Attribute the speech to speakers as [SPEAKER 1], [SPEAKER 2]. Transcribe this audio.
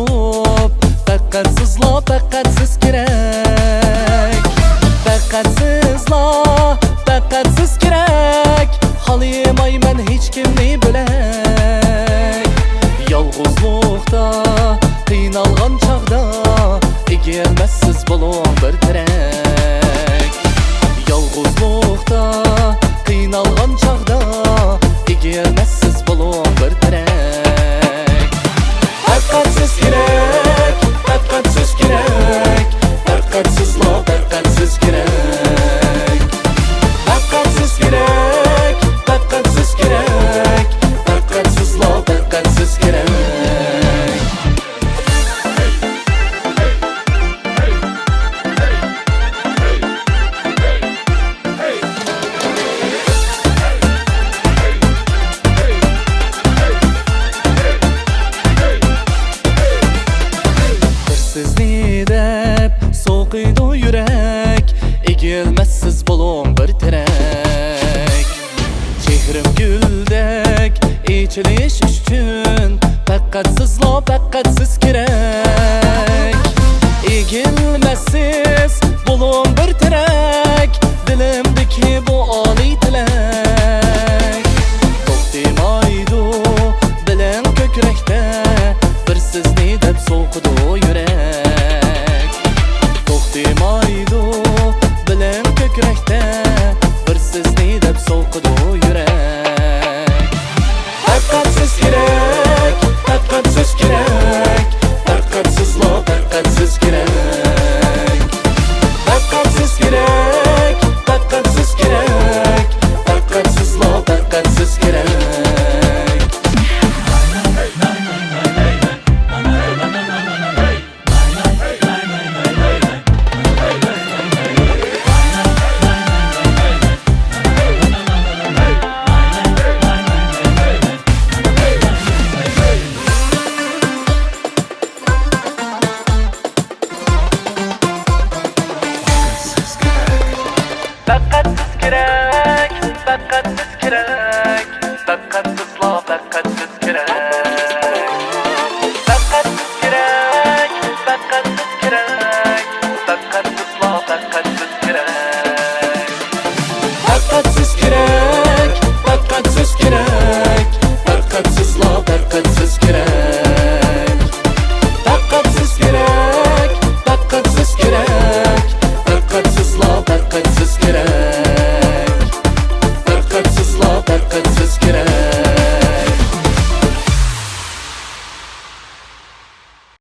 [SPEAKER 1] boğup Fakat sizla, fakat siz gerek. Fakat sizla, fakat siz gerek. Halımayman hiç kimni bölek. Yalğızlıqda, qiynalğan çağda Egelmezsiz bulun bir tirek. Yalğızlıqda, qiynalğan çağda Egelmezsiz bulun bir tirek. Fakat siz gerek, fakat siz gerek. Fakat sizla, fakat siz gerek. Fakat siz gerek, fakat siz gerek. Fakat sizla, fakat siz gerek. Sizni deb so'qiydi yürek. Egilmezsiz bulun bir tirek. Chehrim guldek ichilish uchun Fakat sizla, fakat siz kerak. Egilmezsiz